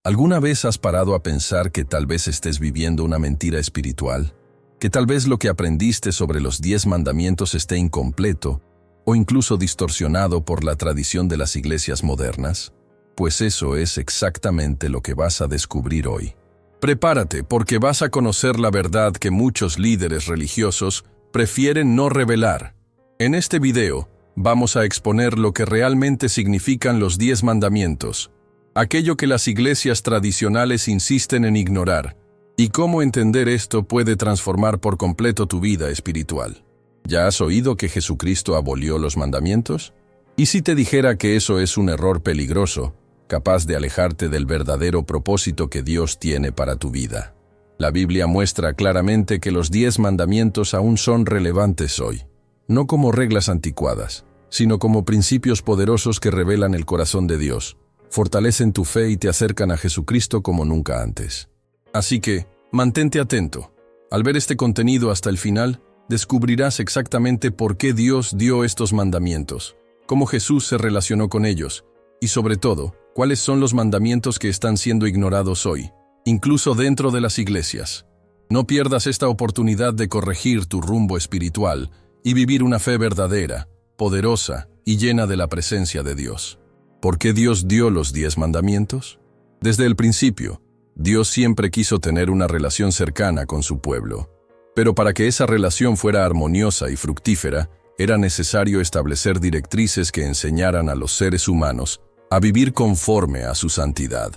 ¿Alguna vez has parado a pensar que tal vez estés viviendo una mentira espiritual? ¿Que tal vez lo que aprendiste sobre los 10 mandamientos esté incompleto o incluso distorsionado por la tradición de las iglesias modernas? Pues eso es exactamente lo que vas a descubrir hoy. Prepárate, porque vas a conocer la verdad que muchos líderes religiosos prefieren no revelar. En este video, vamos a exponer lo que realmente significan los 10 mandamientos, aquello que las iglesias tradicionales insisten en ignorar, y cómo entender esto puede transformar por completo tu vida espiritual. ¿Ya has oído que Jesucristo abolió los mandamientos? ¿Y si te dijera que eso es un error peligroso, capaz de alejarte del verdadero propósito que Dios tiene para tu vida? La Biblia muestra claramente que los 10 mandamientos aún son relevantes hoy, no como reglas anticuadas, sino como principios poderosos que revelan el corazón de Dios, fortalecen tu fe y te acercan a Jesucristo como nunca antes. Así que, mantente atento. Al ver este contenido hasta el final, descubrirás exactamente por qué Dios dio estos mandamientos, cómo Jesús se relacionó con ellos, y sobre todo, cuáles son los mandamientos que están siendo ignorados hoy, incluso dentro de las iglesias. No pierdas esta oportunidad de corregir tu rumbo espiritual y vivir una fe verdadera, poderosa y llena de la presencia de Dios. ¿Por qué Dios dio los 10 mandamientos? Desde el principio, Dios siempre quiso tener una relación cercana con su pueblo. Pero para que esa relación fuera armoniosa y fructífera, era necesario establecer directrices que enseñaran a los seres humanos a vivir conforme a su santidad.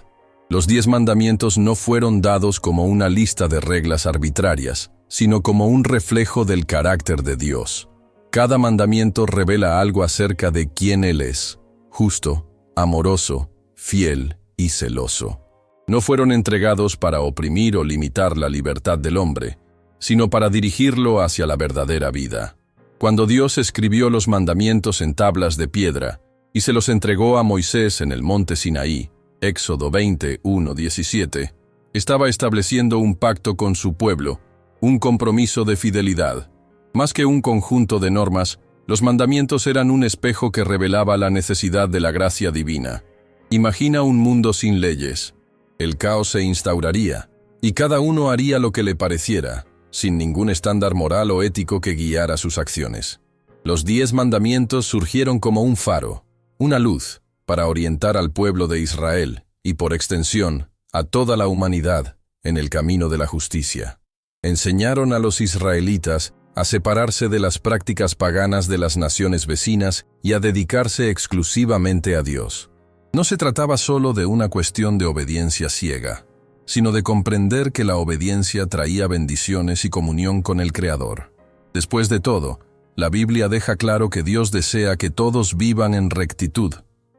Los 10 mandamientos no fueron dados como una lista de reglas arbitrarias, sino como un reflejo del carácter de Dios. Cada mandamiento revela algo acerca de quién Él es: justo, amoroso, fiel y celoso. No fueron entregados para oprimir o limitar la libertad del hombre, sino para dirigirlo hacia la verdadera vida. Cuando Dios escribió los mandamientos en tablas de piedra y se los entregó a Moisés en el monte Sinaí, Éxodo 20:1-17, estaba estableciendo un pacto con su pueblo, un compromiso de fidelidad. Más que un conjunto de normas, los mandamientos eran un espejo que revelaba la necesidad de la gracia divina. Imagina un mundo sin leyes. El caos se instauraría, y cada uno haría lo que le pareciera, sin ningún estándar moral o ético que guiara sus acciones. Los 10 mandamientos surgieron como un faro, una luz, para orientar al pueblo de Israel, y por extensión, a toda la humanidad, en el camino de la justicia. Enseñaron a los israelitas a separarse de las prácticas paganas de las naciones vecinas y a dedicarse exclusivamente a Dios. No se trataba solo de una cuestión de obediencia ciega, sino de comprender que la obediencia traía bendiciones y comunión con el Creador. Después de todo, la Biblia deja claro que Dios desea que todos vivan en rectitud,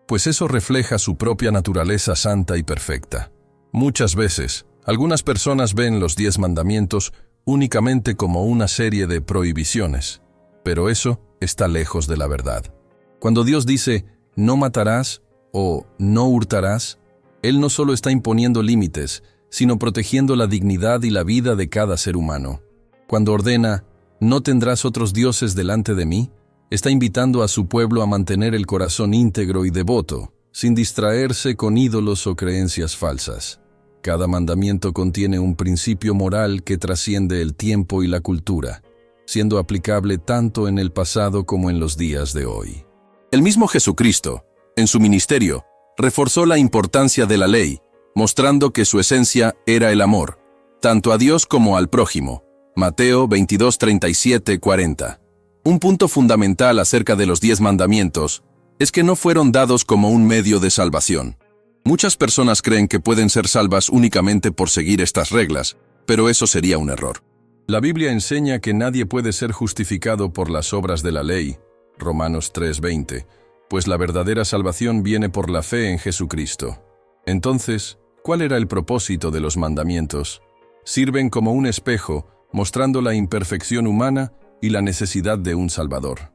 pues eso refleja su propia naturaleza santa y perfecta. Muchas veces, algunas personas ven los 10 mandamientos únicamente como una serie de prohibiciones, pero eso está lejos de la verdad. Cuando Dios dice, no matarás o no hurtarás, Él no solo está imponiendo límites, sino protegiendo la dignidad y la vida de cada ser humano. Cuando ordena, no tendrás otros dioses delante de mí, está invitando a su pueblo a mantener el corazón íntegro y devoto, sin distraerse con ídolos o creencias falsas. Cada mandamiento contiene un principio moral que trasciende el tiempo y la cultura, siendo aplicable tanto en el pasado como en los días de hoy. El mismo Jesucristo, en su ministerio, reforzó la importancia de la ley, mostrando que su esencia era el amor, tanto a Dios como al prójimo. Mateo 22:37-40. Un punto fundamental acerca de los 10 mandamientos es que no fueron dados como un medio de salvación. Muchas personas creen que pueden ser salvas únicamente por seguir estas reglas, pero eso sería un error. La Biblia enseña que nadie puede ser justificado por las obras de la ley, Romanos 3:20, pues la verdadera salvación viene por la fe en Jesucristo. Entonces, ¿cuál era el propósito de los mandamientos? Sirven como un espejo, mostrando la imperfección humana y la necesidad de un Salvador.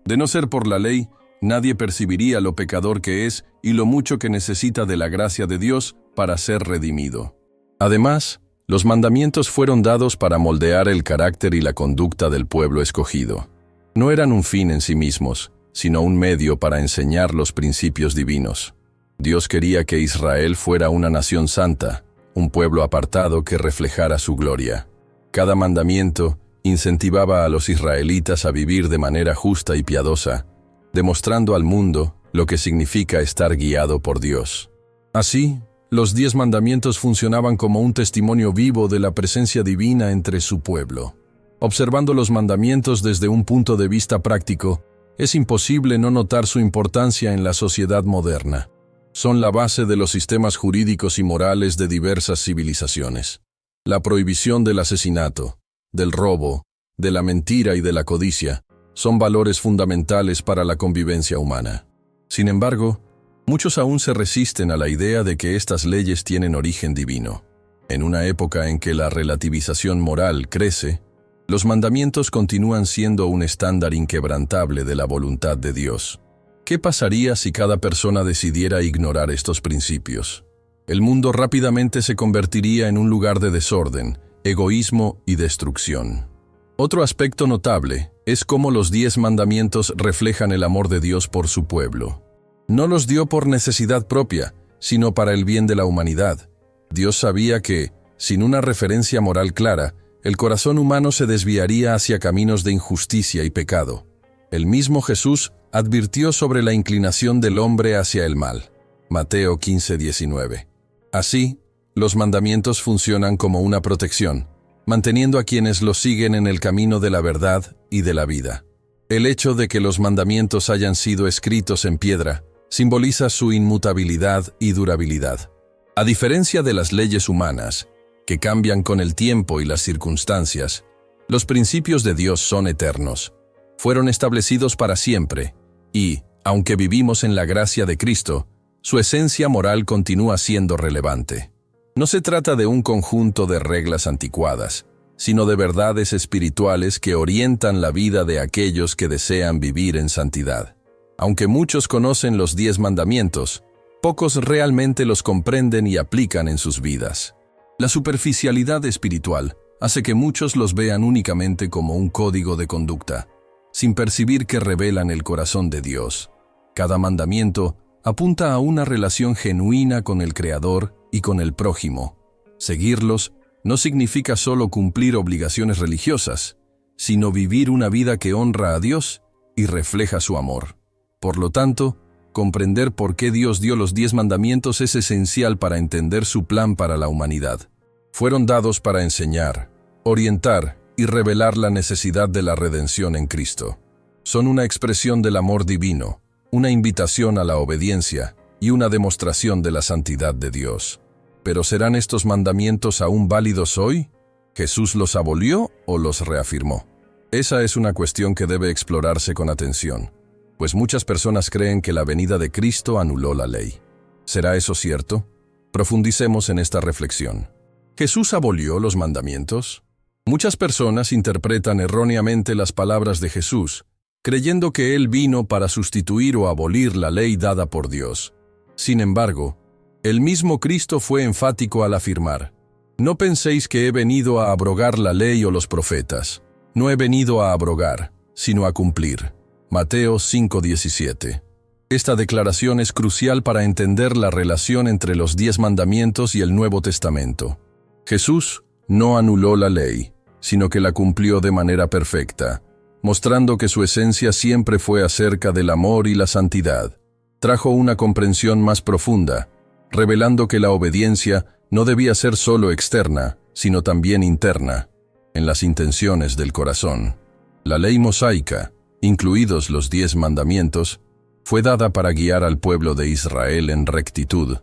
De no ser por la ley, nadie percibiría lo pecador que es y lo mucho que necesita de la gracia de Dios para ser redimido. Además, los mandamientos fueron dados para moldear el carácter y la conducta del pueblo escogido. No eran un fin en sí mismos, sino un medio para enseñar los principios divinos. Dios quería que Israel fuera una nación santa, un pueblo apartado que reflejara su gloria. Cada mandamiento incentivaba a los israelitas a vivir de manera justa y piadosa, demostrando al mundo lo que significa estar guiado por Dios. Así, los 10 mandamientos funcionaban como un testimonio vivo de la presencia divina entre su pueblo. Observando los mandamientos desde un punto de vista práctico, es imposible no notar su importancia en la sociedad moderna. Son la base de los sistemas jurídicos y morales de diversas civilizaciones. La prohibición del asesinato, del robo, de la mentira y de la codicia son valores fundamentales para la convivencia humana. Sin embargo, muchos aún se resisten a la idea de que estas leyes tienen origen divino. En una época en que la relativización moral crece, los mandamientos continúan siendo un estándar inquebrantable de la voluntad de Dios. ¿Qué pasaría si cada persona decidiera ignorar estos principios? El mundo rápidamente se convertiría en un lugar de desorden, egoísmo y destrucción. Otro aspecto notable es cómo los 10 mandamientos reflejan el amor de Dios por su pueblo. No los dio por necesidad propia, sino para el bien de la humanidad. Dios sabía que, sin una referencia moral clara, el corazón humano se desviaría hacia caminos de injusticia y pecado. El mismo Jesús advirtió sobre la inclinación del hombre hacia el mal. Mateo 15:19. Así, los mandamientos funcionan como una protección, manteniendo a quienes los siguen en el camino de la verdad y de la vida. El hecho de que los mandamientos hayan sido escritos en piedra simboliza su inmutabilidad y durabilidad. A diferencia de las leyes humanas, que cambian con el tiempo y las circunstancias, los principios de Dios son eternos. Fueron establecidos para siempre y, aunque vivimos en la gracia de Cristo, su esencia moral continúa siendo relevante. No se trata de un conjunto de reglas anticuadas, sino de verdades espirituales que orientan la vida de aquellos que desean vivir en santidad. Aunque muchos conocen los 10 mandamientos, pocos realmente los comprenden y aplican en sus vidas. La superficialidad espiritual hace que muchos los vean únicamente como un código de conducta, sin percibir que revelan el corazón de Dios. Cada mandamiento apunta a una relación genuina con el Creador y con el prójimo. Seguirlos no significa solo cumplir obligaciones religiosas, sino vivir una vida que honra a Dios y refleja su amor. Por lo tanto, comprender por qué Dios dio los 10 mandamientos es esencial para entender su plan para la humanidad. Fueron dados para enseñar, orientar y revelar la necesidad de la redención en Cristo. Son una expresión del amor divino, una invitación a la obediencia y una demostración de la santidad de Dios. ¿Pero serán estos mandamientos aún válidos hoy? ¿Jesús los abolió o los reafirmó? Esa es una cuestión que debe explorarse con atención, pues muchas personas creen que la venida de Cristo anuló la ley. ¿Será eso cierto? Profundicemos en esta reflexión. ¿Jesús abolió los mandamientos? Muchas personas interpretan erróneamente las palabras de Jesús, creyendo que Él vino para sustituir o abolir la ley dada por Dios. Sin embargo, el mismo Cristo fue enfático al afirmar: «No penséis que he venido a abrogar la ley o los profetas. No he venido a abrogar, sino a cumplir». Mateo 5:17. Esta declaración es crucial para entender la relación entre los 10 mandamientos y el Nuevo Testamento. Jesús no anuló la ley, sino que la cumplió de manera perfecta, mostrando que su esencia siempre fue acerca del amor y la santidad. Trajo una comprensión más profunda, revelando que la obediencia no debía ser solo externa, sino también interna, en las intenciones del corazón. La ley mosaica, incluidos los 10 mandamientos, fue dada para guiar al pueblo de Israel en rectitud,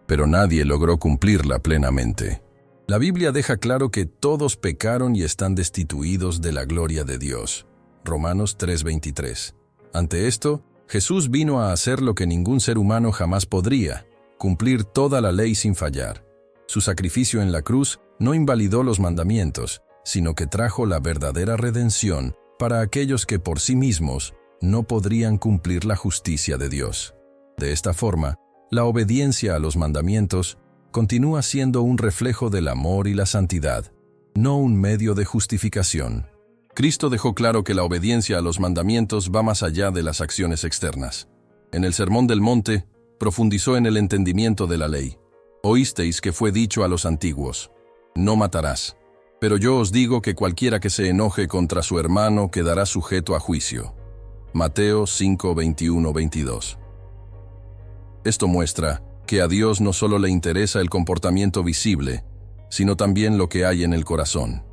pero nadie logró cumplirla plenamente. La Biblia deja claro que todos pecaron y están destituidos de la gloria de Dios. Romanos 3:23. Ante esto, Jesús vino a hacer lo que ningún ser humano jamás podría: cumplir toda la ley sin fallar. Su sacrificio en la cruz no invalidó los mandamientos, sino que trajo la verdadera redención para aquellos que por sí mismos no podrían cumplir la justicia de Dios. De esta forma, la obediencia a los mandamientos continúa siendo un reflejo del amor y la santidad, no un medio de justificación. Cristo dejó claro que la obediencia a los mandamientos va más allá de las acciones externas. En el Sermón del Monte, profundizó en el entendimiento de la ley. Oísteis que fue dicho a los antiguos: no matarás. Pero yo os digo que cualquiera que se enoje contra su hermano quedará sujeto a juicio. Mateo 5, 21, 22. Esto muestra que a Dios no solo le interesa el comportamiento visible, sino también lo que hay en el corazón.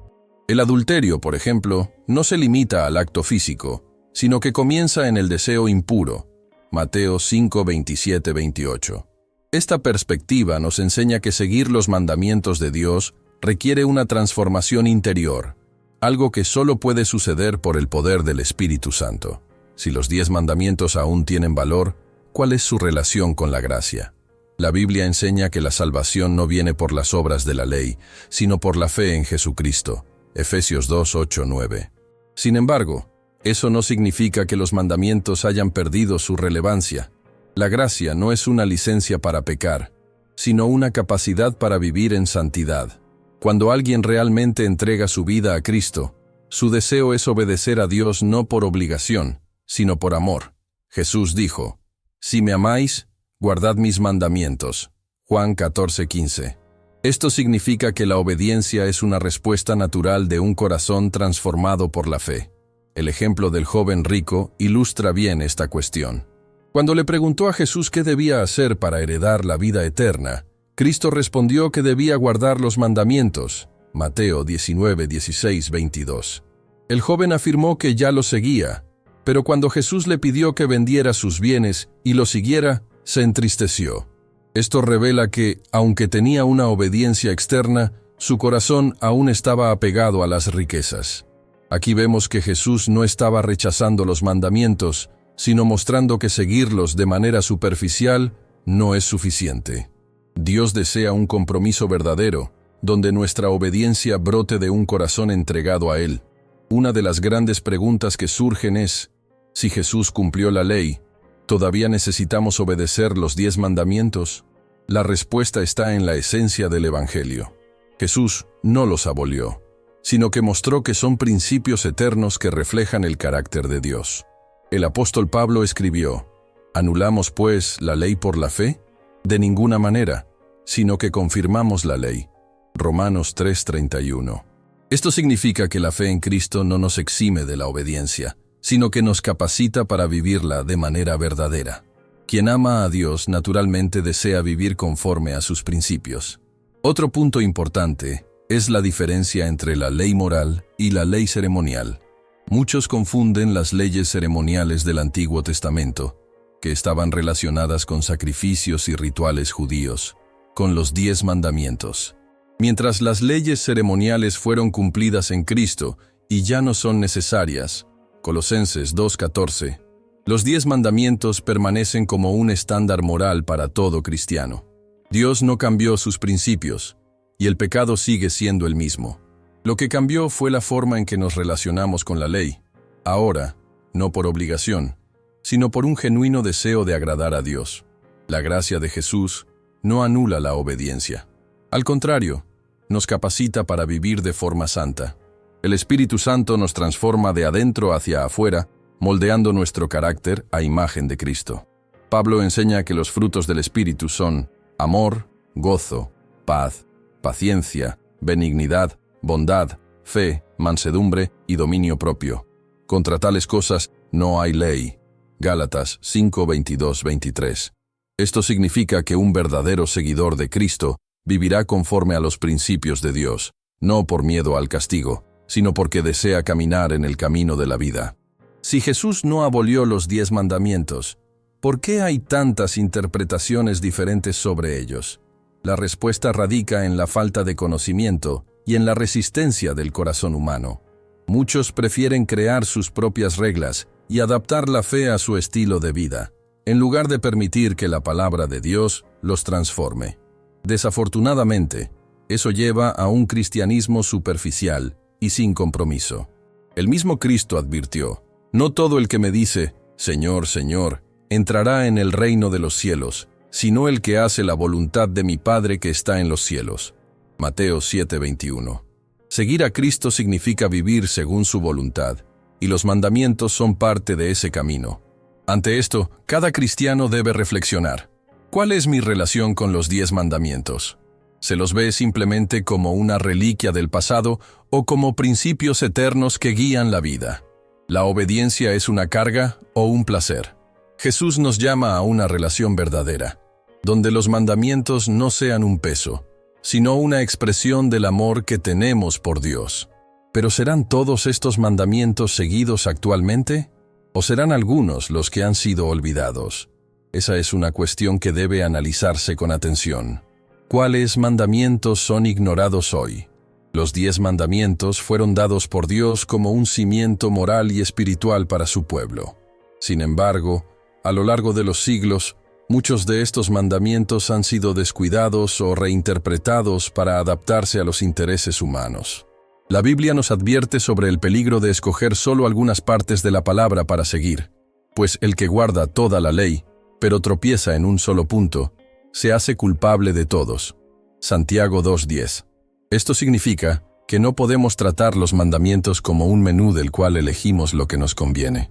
El adulterio, por ejemplo, no se limita al acto físico, sino que comienza en el deseo impuro. Mateo 5, 27, 28. Esta perspectiva nos enseña que seguir los mandamientos de Dios requiere una transformación interior, algo que solo puede suceder por el poder del Espíritu Santo. Si los 10 mandamientos aún tienen valor, ¿cuál es su relación con la gracia? La Biblia enseña que la salvación no viene por las obras de la ley, sino por la fe en Jesucristo. Efesios 2, 8, 9. Sin embargo, eso no significa que los mandamientos hayan perdido su relevancia. La gracia no es una licencia para pecar, sino una capacidad para vivir en santidad. Cuando alguien realmente entrega su vida a Cristo, su deseo es obedecer a Dios no por obligación, sino por amor. Jesús dijo: si me amáis, guardad mis mandamientos. Juan 14, 15. Esto significa que la obediencia es una respuesta natural de un corazón transformado por la fe. El ejemplo del joven rico ilustra bien esta cuestión. Cuando le preguntó a Jesús qué debía hacer para heredar la vida eterna, Cristo respondió que debía guardar los mandamientos. Mateo 19, 16, 22. El joven afirmó que ya lo seguía, pero cuando Jesús le pidió que vendiera sus bienes y lo siguiera, se entristeció. Esto revela que, aunque tenía una obediencia externa, su corazón aún estaba apegado a las riquezas. Aquí vemos que Jesús no estaba rechazando los mandamientos, sino mostrando que seguirlos de manera superficial no es suficiente. Dios desea un compromiso verdadero, donde nuestra obediencia brote de un corazón entregado a Él. Una de las grandes preguntas que surgen es: si Jesús cumplió la ley, ¿todavía necesitamos obedecer los 10 mandamientos? La respuesta está en la esencia del Evangelio. Jesús no los abolió, sino que mostró que son principios eternos que reflejan el carácter de Dios. El apóstol Pablo escribió: ¿anulamos pues la ley por la fe? De ninguna manera, sino que confirmamos la ley. Romanos 3:31. Esto significa que la fe en Cristo no nos exime de la obediencia, sino que nos capacita para vivirla de manera verdadera. Quien ama a Dios naturalmente desea vivir conforme a sus principios. Otro punto importante es la diferencia entre la ley moral y la ley ceremonial. Muchos confunden las leyes ceremoniales del Antiguo Testamento, que estaban relacionadas con sacrificios y rituales judíos, con los 10 mandamientos. Mientras las leyes ceremoniales fueron cumplidas en Cristo y ya no son necesarias, Colosenses 2:14, los 10 mandamientos permanecen como un estándar moral para todo cristiano. Dios no cambió sus principios, y el pecado sigue siendo el mismo. Lo que cambió fue la forma en que nos relacionamos con la ley. Ahora, no por obligación, sino por un genuino deseo de agradar a Dios. La gracia de Jesús no anula la obediencia. Al contrario, nos capacita para vivir de forma santa. El Espíritu Santo nos transforma de adentro hacia afuera, moldeando nuestro carácter a imagen de Cristo. Pablo enseña que los frutos del Espíritu son amor, gozo, paz, paciencia, benignidad, bondad, fe, mansedumbre y dominio propio. Contra tales cosas no hay ley. Gálatas 5, 22, 23. Esto significa que un verdadero seguidor de Cristo vivirá conforme a los principios de Dios, no por miedo al castigo, sino porque desea caminar en el camino de la vida. Si Jesús no abolió los 10 mandamientos, ¿por qué hay tantas interpretaciones diferentes sobre ellos? La respuesta radica en la falta de conocimiento y en la resistencia del corazón humano. Muchos prefieren crear sus propias reglas y adaptar la fe a su estilo de vida, en lugar de permitir que la palabra de Dios los transforme. Desafortunadamente, eso lleva a un cristianismo superficial y sin compromiso. El mismo Cristo advirtió: no todo el que me dice, Señor, Señor, entrará en el reino de los cielos, sino el que hace la voluntad de mi Padre que está en los cielos. Mateo 7:21. Seguir a Cristo significa vivir según su voluntad, y los mandamientos son parte de ese camino. Ante esto, cada cristiano debe reflexionar: ¿Cuál es mi relación con los 10 mandamientos? ¿Se los ve simplemente como una reliquia del pasado o como principios eternos que guían la vida? ¿La obediencia es una carga o un placer? Jesús nos llama a una relación verdadera, donde los mandamientos no sean un peso, sino una expresión del amor que tenemos por Dios. ¿Pero serán todos estos mandamientos seguidos actualmente? ¿O serán algunos los que han sido olvidados? Esa es una cuestión que debe analizarse con atención. ¿Cuáles mandamientos son ignorados hoy? Los 10 mandamientos fueron dados por Dios como un cimiento moral y espiritual para su pueblo. Sin embargo, a lo largo de los siglos, muchos de estos mandamientos han sido descuidados o reinterpretados para adaptarse a los intereses humanos. La Biblia nos advierte sobre el peligro de escoger solo algunas partes de la palabra para seguir, pues el que guarda toda la ley, pero tropieza en un solo punto, se hace culpable de todos. Santiago 2:10. Esto significa que no podemos tratar los mandamientos como un menú del cual elegimos lo que nos conviene.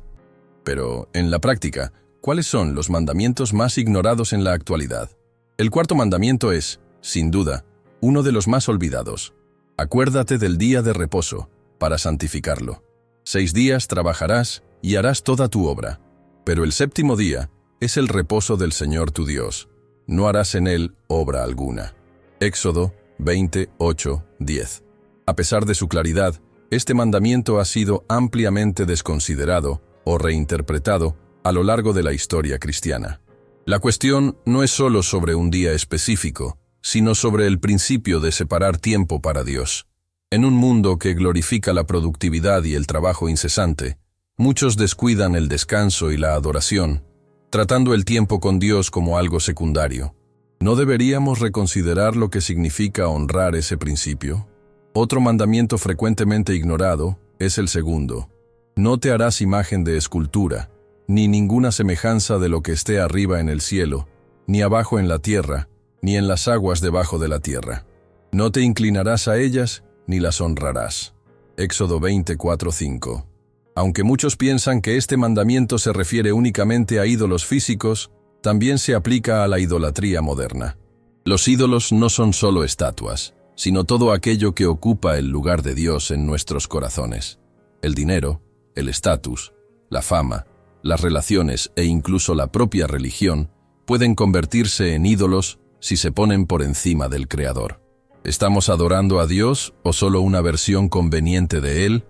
Pero, en la práctica, ¿cuáles son los mandamientos más ignorados en la actualidad? El cuarto mandamiento es, sin duda, uno de los más olvidados. Acuérdate del día de reposo, para santificarlo. 6 días trabajarás y harás toda tu obra, pero el séptimo día es el reposo del Señor tu Dios. No harás en él obra alguna. Éxodo 28:10. A pesar de su claridad, este mandamiento ha sido ampliamente desconsiderado o reinterpretado a lo largo de la historia cristiana. La cuestión no es solo sobre un día específico, sino sobre el principio de separar tiempo para Dios. En un mundo que glorifica la productividad y el trabajo incesante, muchos descuidan el descanso y la adoración, tratando el tiempo con Dios como algo secundario. ¿No deberíamos reconsiderar lo que significa honrar ese principio? Otro mandamiento frecuentemente ignorado es el segundo. No te harás imagen de escultura, ni ninguna semejanza de lo que esté arriba en el cielo, ni abajo en la tierra, ni en las aguas debajo de la tierra. No te inclinarás a ellas, ni las honrarás. Éxodo 24:5. Aunque muchos piensan que este mandamiento se refiere únicamente a ídolos físicos, también se aplica a la idolatría moderna. Los ídolos no son solo estatuas, sino todo aquello que ocupa el lugar de Dios en nuestros corazones. El dinero, el estatus, la fama, las relaciones e incluso la propia religión pueden convertirse en ídolos si se ponen por encima del Creador. ¿Estamos adorando a Dios o solo una versión conveniente de Él,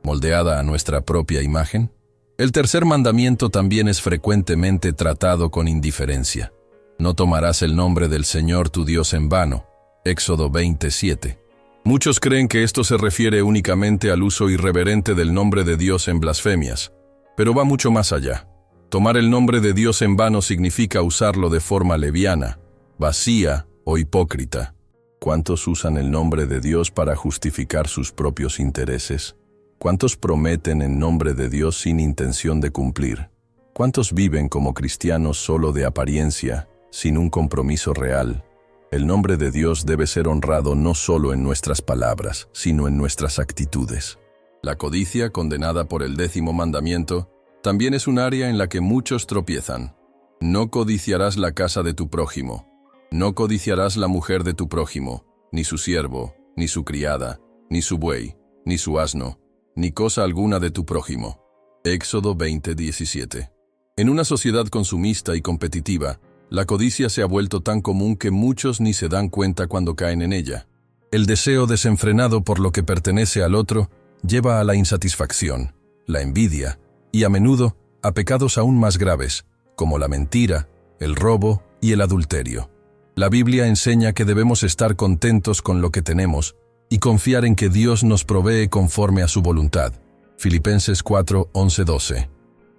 moldeada a nuestra propia imagen? El tercer mandamiento también es frecuentemente tratado con indiferencia. No tomarás el nombre del Señor tu Dios en vano. Éxodo 27. Muchos creen que esto se refiere únicamente al uso irreverente del nombre de Dios en blasfemias, pero va mucho más allá. Tomar el nombre de Dios en vano significa usarlo de forma leviana, vacía o hipócrita. ¿Cuántos usan el nombre de Dios para justificar sus propios intereses? ¿Cuántos prometen en nombre de Dios sin intención de cumplir? ¿Cuántos viven como cristianos solo de apariencia, sin un compromiso real? El nombre de Dios debe ser honrado no solo en nuestras palabras, sino en nuestras actitudes. La codicia, condenada por el 10º mandamiento, también es un área en la que muchos tropiezan. No codiciarás la casa de tu prójimo. No codiciarás la mujer de tu prójimo, ni su siervo, ni su criada, ni su buey, ni su asno, ni cosa alguna de tu prójimo. Éxodo 20:17. En una sociedad consumista y competitiva, la codicia se ha vuelto tan común que muchos ni se dan cuenta cuando caen en ella. El deseo desenfrenado por lo que pertenece al otro lleva a la insatisfacción, la envidia y a menudo a pecados aún más graves, como la mentira, el robo y el adulterio. La Biblia enseña que debemos estar contentos con lo que tenemos y confiar en que Dios nos provee conforme a su voluntad. Filipenses 4:11-12.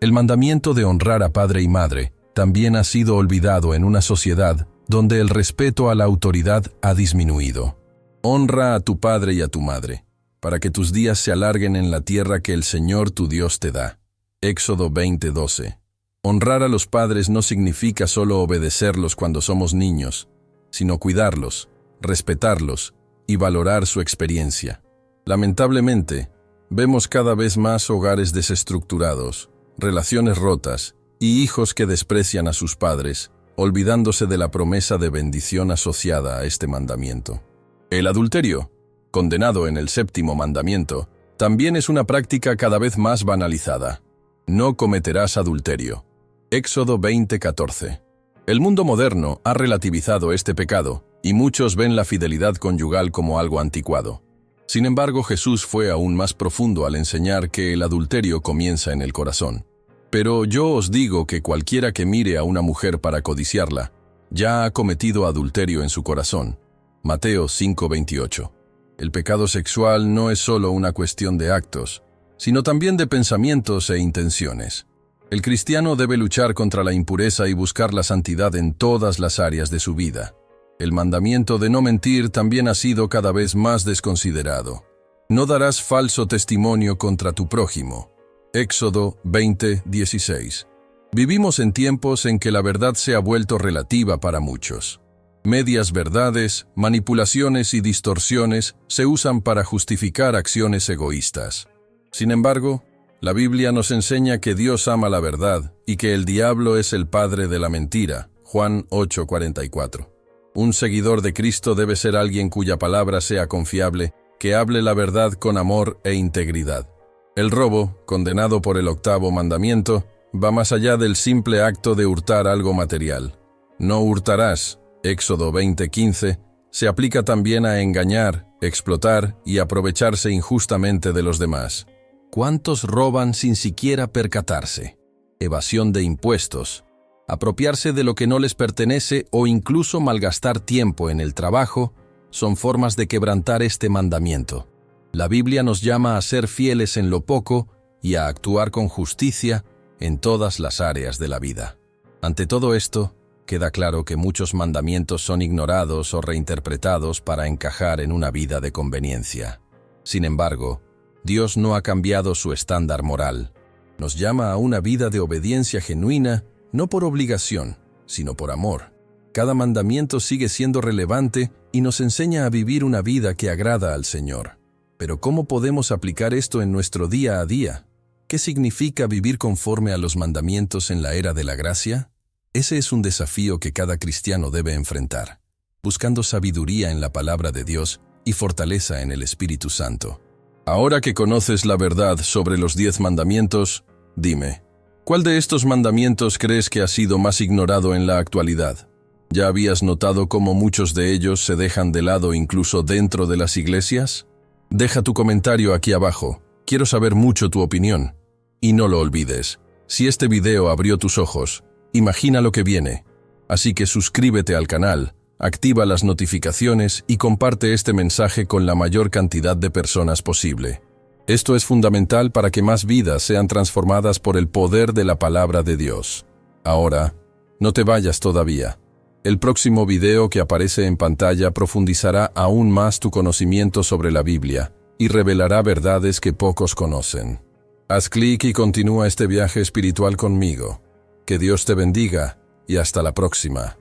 El mandamiento de honrar a padre y madre también ha sido olvidado en una sociedad donde el respeto a la autoridad ha disminuido. Honra a tu padre y a tu madre, para que tus días se alarguen en la tierra que el Señor tu Dios te da. Éxodo 20:12. Honrar a los padres no significa solo obedecerlos cuando somos niños, sino cuidarlos, respetarlos y valorar su experiencia. Lamentablemente, vemos cada vez más hogares desestructurados, relaciones rotas y hijos que desprecian a sus padres, olvidándose de la promesa de bendición asociada a este mandamiento. El adulterio, condenado en el 7º mandamiento, también es una práctica cada vez más banalizada. No cometerás adulterio. Éxodo 20:14. El mundo moderno ha relativizado este pecado y muchos ven la fidelidad conyugal como algo anticuado. Sin embargo, Jesús fue aún más profundo al enseñar que el adulterio comienza en el corazón. Pero yo os digo que cualquiera que mire a una mujer para codiciarla, ya ha cometido adulterio en su corazón. Mateo 5:28. El pecado sexual no es solo una cuestión de actos, sino también de pensamientos e intenciones. El cristiano debe luchar contra la impureza y buscar la santidad en todas las áreas de su vida. El mandamiento de no mentir también ha sido cada vez más desconsiderado. No darás falso testimonio contra tu prójimo. Éxodo 20:16. Vivimos en tiempos en que la verdad se ha vuelto relativa para muchos. Medias verdades, manipulaciones y distorsiones se usan para justificar acciones egoístas. Sin embargo, la Biblia nos enseña que Dios ama la verdad y que el diablo es el padre de la mentira. Juan 8:44. Un seguidor de Cristo debe ser alguien cuya palabra sea confiable, que hable la verdad con amor e integridad. El robo, condenado por el 8º mandamiento, va más allá del simple acto de hurtar algo material. No hurtarás, Éxodo 20:15, se aplica también a engañar, explotar y aprovecharse injustamente de los demás. ¿Cuántos roban sin siquiera percatarse? Evasión de impuestos, apropiarse de lo que no les pertenece o incluso malgastar tiempo en el trabajo son formas de quebrantar este mandamiento. La Biblia nos llama a ser fieles en lo poco y a actuar con justicia en todas las áreas de la vida. Ante todo esto, queda claro que muchos mandamientos son ignorados o reinterpretados para encajar en una vida de conveniencia. Sin embargo, Dios no ha cambiado su estándar moral. Nos llama a una vida de obediencia genuina, no por obligación, sino por amor. Cada mandamiento sigue siendo relevante y nos enseña a vivir una vida que agrada al Señor. Pero ¿cómo podemos aplicar esto en nuestro día a día? ¿Qué significa vivir conforme a los mandamientos en la era de la gracia? Ese es un desafío que cada cristiano debe enfrentar, buscando sabiduría en la palabra de Dios y fortaleza en el Espíritu Santo. Ahora que conoces la verdad sobre los 10 mandamientos, dime, ¿cuál de estos mandamientos crees que ha sido más ignorado en la actualidad? ¿Ya habías notado cómo muchos de ellos se dejan de lado incluso dentro de las iglesias? Deja tu comentario aquí abajo, quiero saber mucho tu opinión. Y no lo olvides, si este video abrió tus ojos, imagina lo que viene. Así que suscríbete al canal, activa las notificaciones y comparte este mensaje con la mayor cantidad de personas posible. Esto es fundamental para que más vidas sean transformadas por el poder de la palabra de Dios. Ahora, no te vayas todavía. El próximo video que aparece en pantalla profundizará aún más tu conocimiento sobre la Biblia y revelará verdades que pocos conocen. Haz clic y continúa este viaje espiritual conmigo. Que Dios te bendiga y hasta la próxima.